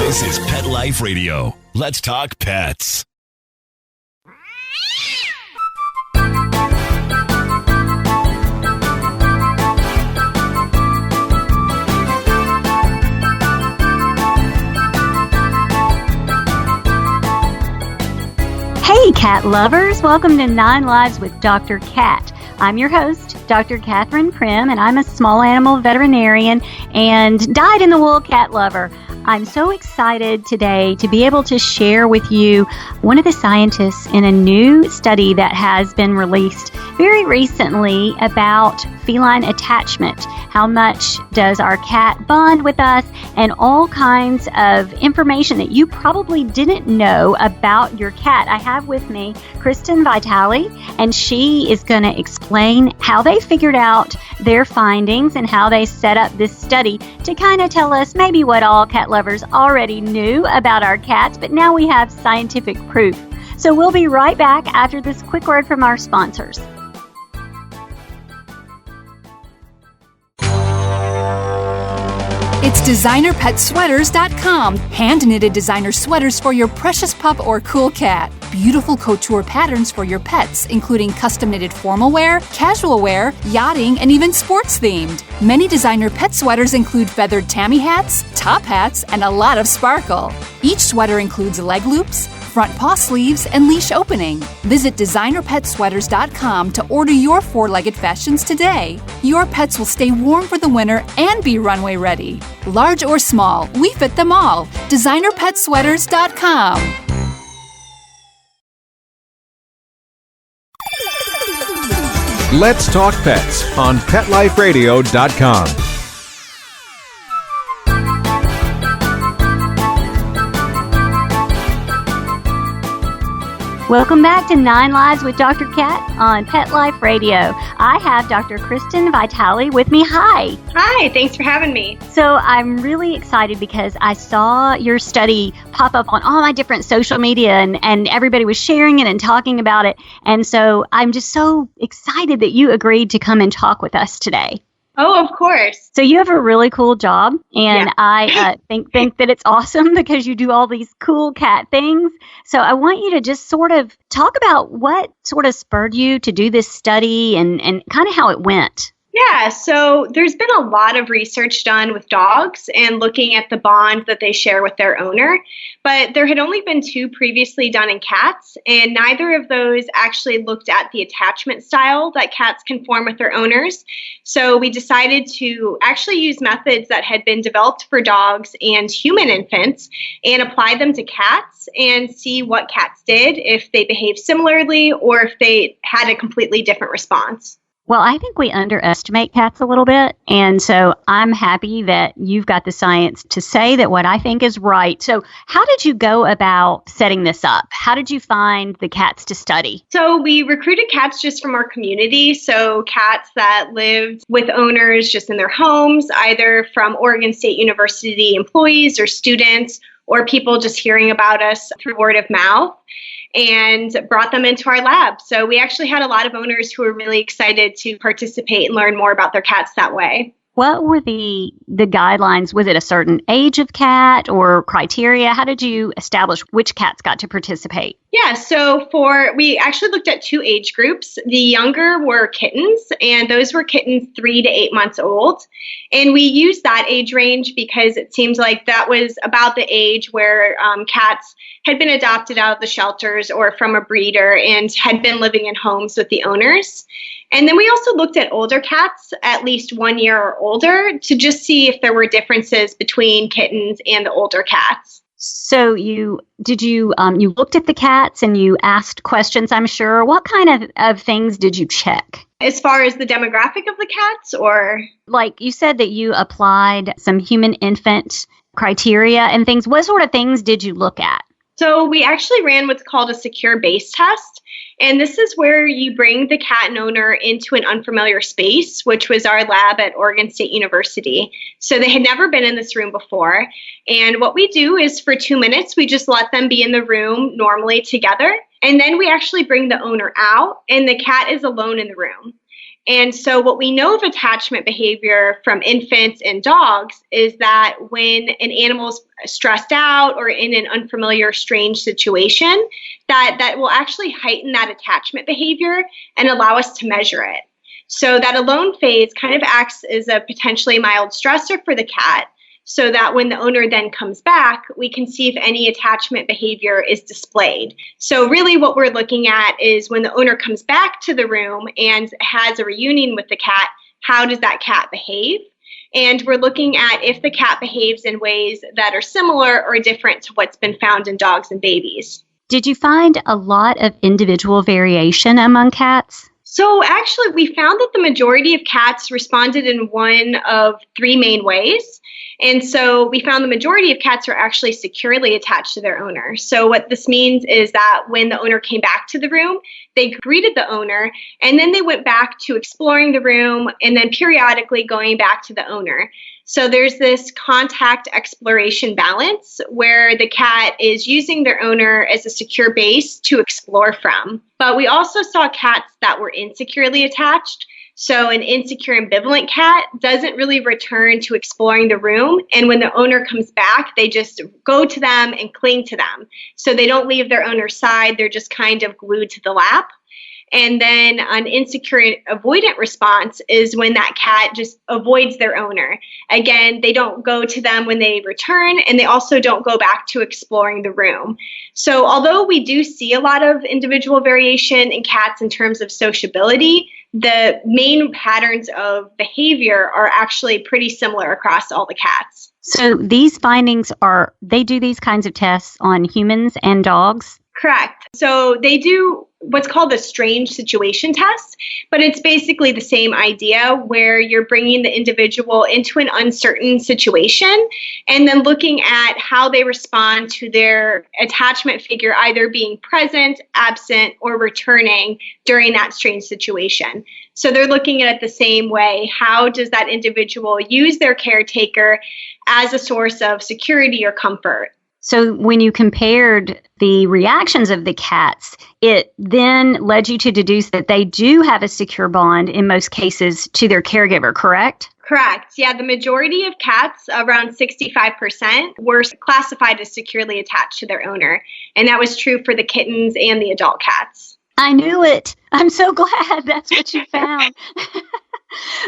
This is Pet Life Radio. Let's talk pets. Hey, cat lovers. Welcome to 9 Lives with Dr. Cat. I'm your host, Dr. Catherine Prim, and I'm a small animal veterinarian and dyed-in-the-wool cat lover. I'm so excited today to be able to share with you one of the scientists in a new study that has been released very recently about feline attachment. How much does our cat bond with us, and all kinds of information that you probably didn't know about your cat. I have with me Kristyn Vitale, and she is going to explain how they figured out their findings and how they set up this study to kind of tell us maybe what all cat lovers already knew about our cats, but now we have scientific proof. So we'll be right back after this quick word from our sponsors. It's designerpetsweaters.com. Hand-knitted designer sweaters for your precious pup or cool cat. Beautiful couture patterns for your pets, including custom-knitted formal wear, casual wear, yachting, and even sports-themed. Many designer pet sweaters include feathered tammy hats, top hats, and a lot of sparkle. Each sweater includes leg loops, front paw sleeves, and leash opening. Visit designerpetsweaters.com to order your four-legged fashions today. Your pets will stay warm for the winter and be runway ready. Large or small, we fit them all. designerpetsweaters.com. Let's Talk Pets on PetLifeRadio.com. Welcome back to 9 Lives with Dr. Cat on Pet Life Radio. I have Dr. Kristyn Vitale with me. Hi. Hi, thanks for having me. So I'm really excited because I saw your study pop up on all my different social media and everybody was sharing it and talking about it. And so I'm just so excited that you agreed to come and talk with us today. Oh, of course. So you have a really cool job, and yeah. I think that it's awesome because you do all these cool cat things. So I want you to just sort of talk about what sort of spurred you to do this study and kind of how it went. Yeah, so there's been a lot of research done with dogs and looking at the bond that they share with their owner, but there had only been 2 previously done in cats, and neither of those actually looked at the attachment style that cats can form with their owners. So we decided to actually use methods that had been developed for dogs and human infants and apply them to cats and see what cats did, if they behaved similarly or if they had a completely different response. Well, I think we underestimate cats a little bit, and so I'm happy that you've got the science to say that what I think is right. So how did you go about setting this up? How did you find the cats to study? So we recruited cats just from our community, so cats that lived with owners just in their homes, either from Oregon State University employees or students, or people just hearing about us through word of mouth, and brought them into our lab. So we actually had a lot of owners who were really excited to participate and learn more about their cats that way. What were the guidelines? Was it a certain age of cat or criteria? How did you establish which cats got to participate? Yeah, so we actually looked at 2 age groups. The younger were kittens, and those were kittens 3 to 8 months old. And we used that age range because it seems like that was about the age where cats had been adopted out of the shelters or from a breeder and had been living in homes with the owners. And then we also looked at older cats, at least 1 year or older, to just see if there were differences between kittens and the older cats. So you looked at the cats and you asked questions, I'm sure. What kind of things did you check? As far as the demographic of the cats, or? Like you said that you applied some human infant criteria and things. What sort of things did you look at? So we actually ran what's called a secure base test. And this is where you bring the cat and owner into an unfamiliar space, which was our lab at Oregon State University. So they had never been in this room before. And what we do is for 2 minutes, we just let them be in the room normally together. And then we actually bring the owner out and the cat is alone in the room. And so what we know of attachment behavior from infants and dogs is that when an animal's stressed out or in an unfamiliar, strange situation, that will actually heighten that attachment behavior and allow us to measure it. So that alone phase kind of acts as a potentially mild stressor for the cat, so that when the owner then comes back, we can see if any attachment behavior is displayed. So really what we're looking at is when the owner comes back to the room and has a reunion with the cat, how does that cat behave? And we're looking at if the cat behaves in ways that are similar or different to what's been found in dogs and babies. Did you find a lot of individual variation among cats? So actually, we found that the majority of cats responded in one of three main ways. And so we found the majority of cats are actually securely attached to their owner. So what this means is that when the owner came back to the room, they greeted the owner, and then they went back to exploring the room and then periodically going back to the owner. So there's this contact exploration balance where the cat is using their owner as a secure base to explore from. But we also saw cats that were insecurely attached. So an insecure ambivalent cat doesn't really return to exploring the room. And when the owner comes back, they just go to them and cling to them. So they don't leave their owner's side. They're just kind of glued to the lap. And then an insecure avoidant response is when that cat just avoids their owner. Again, they don't go to them when they return, and they also don't go back to exploring the room. So although we do see a lot of individual variation in cats in terms of sociability, the main patterns of behavior are actually pretty similar across all the cats. So these findings they do these kinds of tests on humans and dogs? Correct. So they do what's called the strange situation test, but it's basically the same idea where you're bringing the individual into an uncertain situation and then looking at how they respond to their attachment figure either being present, absent, or returning during that strange situation. So they're looking at it the same way. How does that individual use their caretaker as a source of security or comfort? So when you compared the reactions of the cats, it then led you to deduce that they do have a secure bond in most cases to their caregiver, correct? Correct. Yeah, the majority of cats, around 65%, were classified as securely attached to their owner. And that was true for the kittens and the adult cats. I knew it. I'm so glad that's what you found.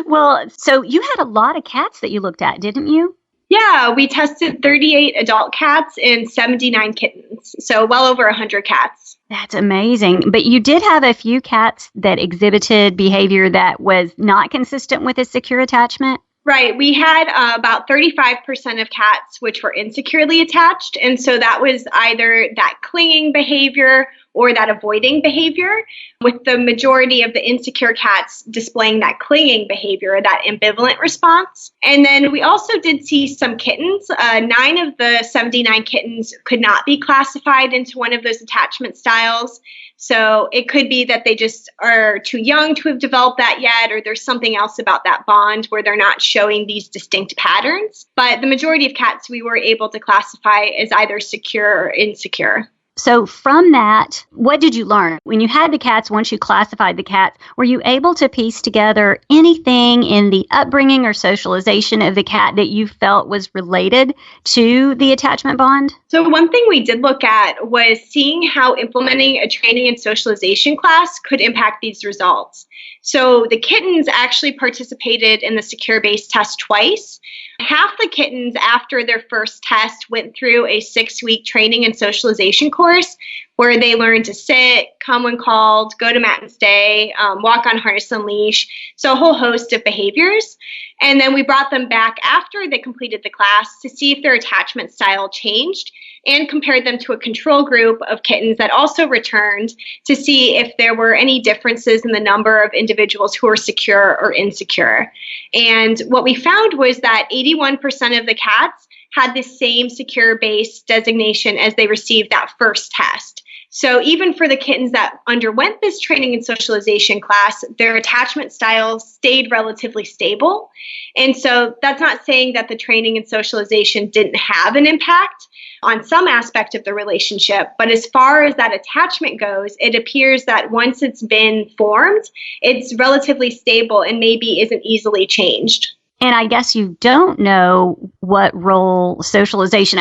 Well, so you had a lot of cats that you looked at, didn't you? Yeah, we tested 38 adult cats and 79 kittens, so well over 100 cats. That's amazing. But you did have a few cats that exhibited behavior that was not consistent with a secure attachment? Right. We had about 35% of cats which were insecurely attached, and so that was either that clinging behavior or that avoiding behavior, with the majority of the insecure cats displaying that clinging behavior, that ambivalent response. And then we also did see some kittens. 9 of the 79 kittens could not be classified into one of those attachment styles. So it could be that they just are too young to have developed that yet, or there's something else about that bond where they're not showing these distinct patterns. But the majority of cats we were able to classify as either secure or insecure. So from that, what did you learn? When you had the cats, once you classified the cats, were you able to piece together anything in the upbringing or socialization of the cat that you felt was related to the attachment bond? So one thing we did look at was seeing how implementing a training and socialization class could impact these results. So the kittens actually participated in the secure base test twice. Half the kittens after their first test went through a 6-week training and socialization course where they learned to sit, come when called, go to mat and stay, walk on harness and leash, so a whole host of behaviors. And then we brought them back after they completed the class to see if their attachment style changed and compared them to a control group of kittens that also returned to see if there were any differences in the number of individuals who were secure or insecure. And what we found was that 81% of the cats had the same secure base designation as they received that first test. So even for the kittens that underwent this training and socialization class, their attachment style stayed relatively stable. And so that's not saying that the training and socialization didn't have an impact on some aspect of the relationship. But as far as that attachment goes, it appears that once it's been formed, it's relatively stable and maybe isn't easily changed. And I guess you don't know what role socialization,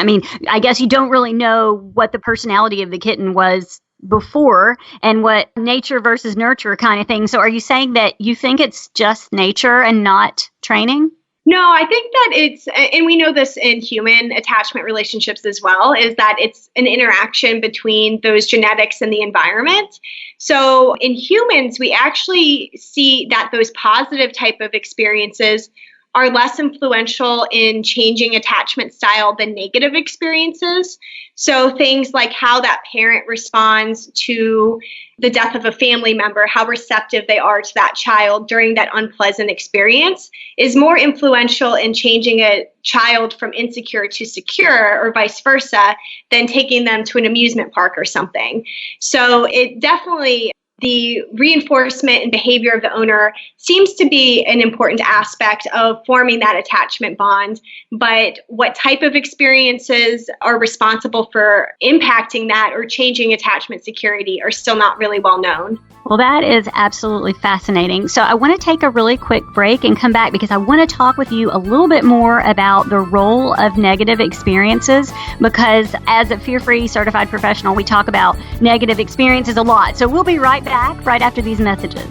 I guess you don't really know what the personality of the kitten was before and what nature versus nurture kind of thing. So are you saying that you think it's just nature and not training? No, I think that it's, and we know this in human attachment relationships as well, is that it's an interaction between those genetics and the environment. So in humans, we actually see that those positive type of experiences are less influential in changing attachment style than negative experiences. So things like how that parent responds to the death of a family member, how receptive they are to that child during that unpleasant experience is more influential in changing a child from insecure to secure or vice versa than taking them to an amusement park or something. So it definitely, the reinforcement and behavior of the owner seems to be an important aspect of forming that attachment bond. But what type of experiences are responsible for impacting that or changing attachment security are still not really well known. Well, that is absolutely fascinating. So I want to take a really quick break and come back because I want to talk with you a little bit more about the role of negative experiences, because as a fear-free certified professional, we talk about negative experiences a lot. So we'll be right back right after these messages.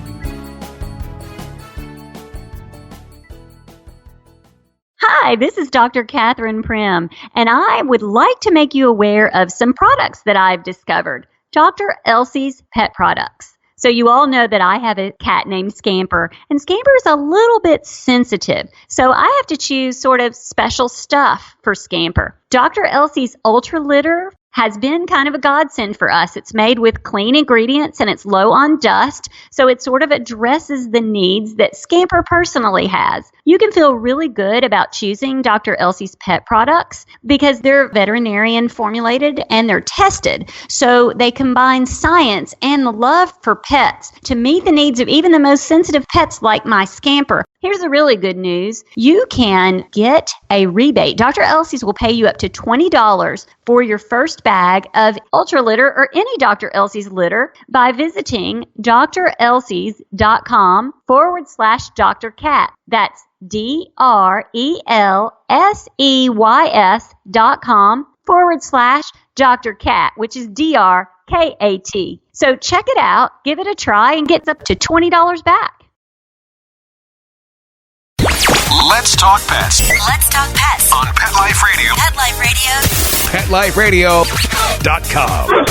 Hi, this is Dr. Catherine Prim, and I would like to make you aware of some products that I've discovered. Dr. Elsie's Pet Products. So you all know that I have a cat named Scamper, and Scamper is a little bit sensitive. So I have to choose sort of special stuff for Scamper. Dr. Elsie's Ultra Litter has been kind of a godsend for us. It's made with clean ingredients and it's low on dust, so it sort of addresses the needs that Scamper personally has. You can feel really good about choosing Dr. Elsie's Pet Products because they're veterinarian formulated and they're tested. So they combine science and the love for pets to meet the needs of even the most sensitive pets like my Scamper. Here's the really good news. You can get a rebate. Dr. Elsie's will pay you up to $20 for your first bag of Ultra Litter or any Dr. Elsie's litter by visiting drelseys.com/Dr. Cat. That's DRELSEYS.com/Dr. Cat, which is DRKAT. So check it out, give it a try, and get up to $20 back. Let's talk pets. Let's talk pets On Pet Life Radio. Pet Life Radio. PetLifeRadio.com.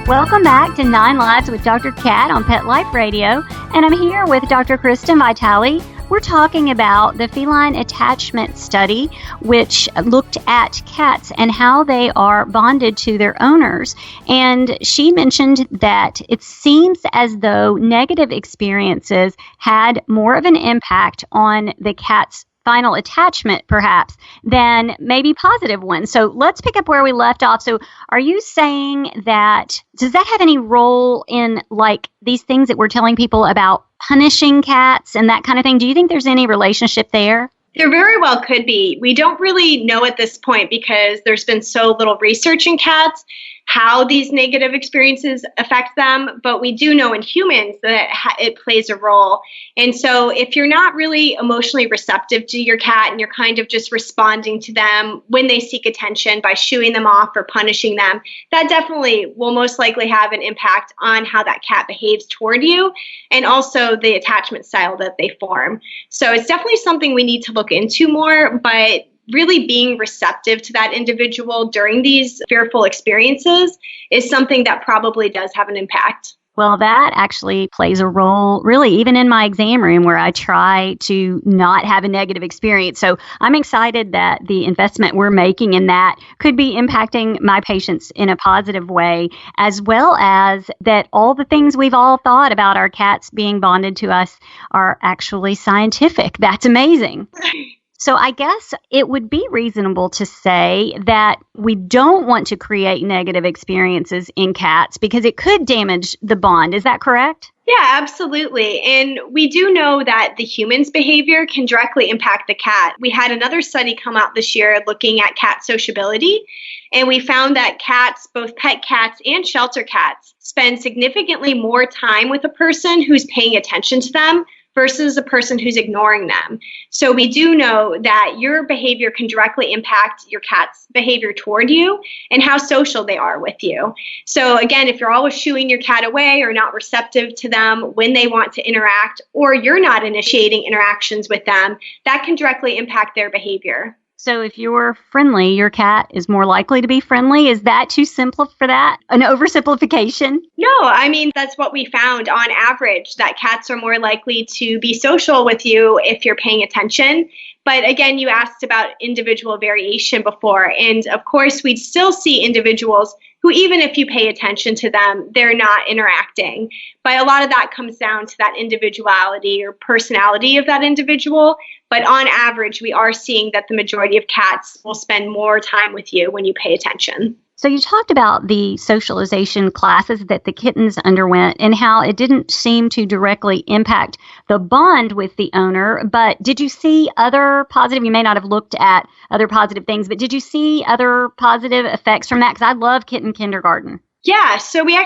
Welcome back to 9 Lives with Dr. Cat on Pet Life Radio, and I'm here with Dr. Kristyn Vitale. We're talking about the feline attachment study, which looked at cats and how they are bonded to their owners. And she mentioned that it seems as though negative experiences had more of an impact on the cat's final attachment, perhaps, than maybe positive ones. So let's pick up where we left off. So are you saying that, does that have any role in like these things that we're telling people about punishing cats and that kind of thing? Do you think there's any relationship there? There very well could be. We don't really know at this point because there's been so little research in cats how these negative experiences affect them, but we do know in humans that it plays a role. And so if you're not really emotionally receptive to your cat and you're kind of just responding to them when they seek attention by shooing them off or punishing them, that definitely will most likely have an impact on how that cat behaves toward you and also the attachment style that they form. So it's definitely something we need to look into more, but really being receptive to that individual during these fearful experiences is something that probably does have an impact. Well, that actually plays a role, really, even in my exam room where I try to not have a negative experience. So I'm excited that the investment we're making in that could be impacting my patients in a positive way, as well as that all the things we've all thought about our cats being bonded to us are actually scientific. That's amazing. So I guess it would be reasonable to say that we don't want to create negative experiences in cats because it could damage the bond. Is that correct? Yeah, absolutely. And we do know that the human's behavior can directly impact the cat. We had another study come out this year looking at cat sociability, and we found that cats, both pet cats and shelter cats, spend significantly more time with a person who's paying attention to them versus a person who's ignoring them. So we do know that your behavior can directly impact your cat's behavior toward you and how social they are with you. So again, if you're always shooing your cat away or not receptive to them when they want to interact, or you're not initiating interactions with them, that can directly impact their behavior. So if you're friendly, your cat is more likely to be friendly. Is that too simple for that? An oversimplification? No, I mean, that's what we found on average, that cats are more likely to be social with you if you're paying attention. But again, you asked about individual variation before. And of course, we'd still see individuals who, even if you pay attention to them, they're not interacting. But a lot of that comes down to that individuality or personality of that individual. But on average, we are seeing that the majority of cats will spend more time with you when you pay attention. So you talked about the socialization classes that the kittens underwent and how it didn't seem to directly impact the bond with the owner. But did you see other positive, you may not have looked at other positive things, but did you see other positive effects from that? Because I love kitten kindergarten. Yeah, so we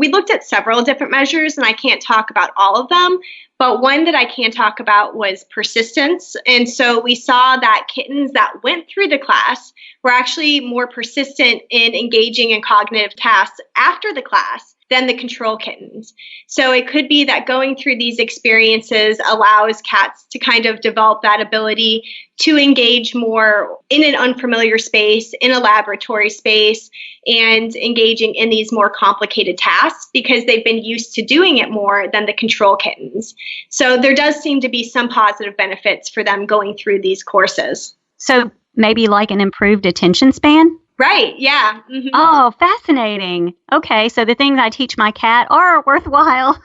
looked at several different measures, and I can't talk about all of them, but one that I can talk about was persistence. And so we saw that kittens that went through the class were actually more persistent in engaging in cognitive tasks after the class than the control kittens. So it could be that going through these experiences allows cats to kind of develop that ability to engage more in an unfamiliar space, in a laboratory space, and engaging in these more complicated tasks because they've been used to doing it more than the control kittens. So there does seem to be some positive benefits for them going through these courses. So maybe like an improved attention span? Right, yeah. Mm-hmm. Oh, fascinating. Okay, so the things I teach my cat are worthwhile.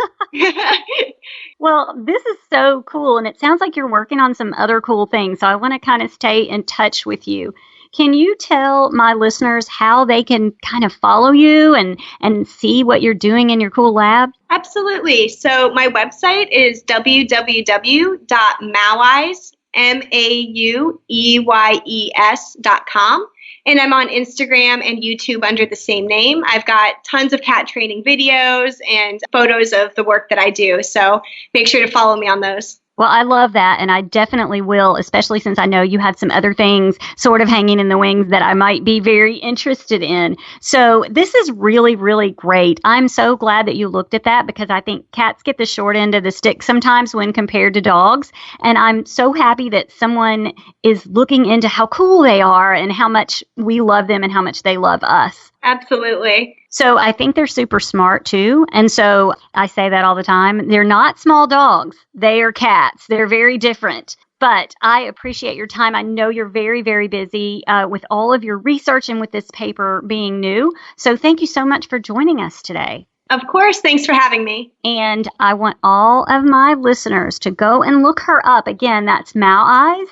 Well, this is so cool, and it sounds like you're working on some other cool things, so I want to kind of stay in touch with you. Can you tell my listeners how they can kind of follow you and see what you're doing in your cool lab? Absolutely. So my website is www.maueyes.com. And I'm on Instagram and YouTube under the same name. I've got tons of cat training videos and photos of the work that I do. So make sure to follow me on those. Well, I love that, and I definitely will, especially since I know you have some other things sort of hanging in the wings that I might be very interested in. So this is really, really great. I'm so glad that you looked at that because I think cats get the short end of the stick sometimes when compared to dogs, and I'm so happy that someone is looking into how cool they are and how much we love them and how much they love us. Absolutely. So I think they're super smart too. And so I say that all the time. They're not small dogs. They are cats. They're very different. But I appreciate your time. I know you're very, very busy with all of your research and with this paper being new. So thank you so much for joining us today. Of course. Thanks for having me. And I want all of my listeners to go and look her up. Again, that's Maueyes,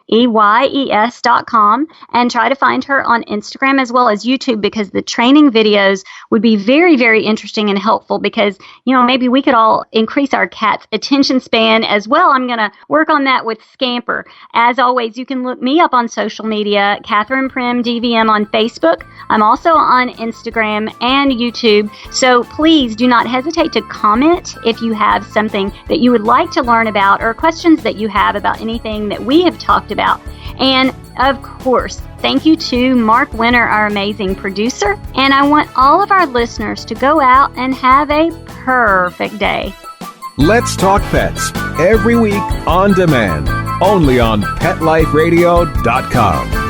MAUEYES.com, and try to find her on Instagram as well as YouTube because the training videos would be very, very interesting and helpful because, you know, maybe we could all increase our cat's attention span as well. I'm going to work on that with Scamper. As always, you can look me up on social media, Catherine Prim DVM on Facebook. I'm also on Instagram and YouTube. So please do not hesitate to comment if you have something that you would like to learn about or questions that you have about anything that we have talked about. And of course, thank you to Mark Winter, our amazing producer. And I want all of our listeners to go out and have a perfect day. Let's Talk Pets, every week on demand, only on PetLifeRadio.com.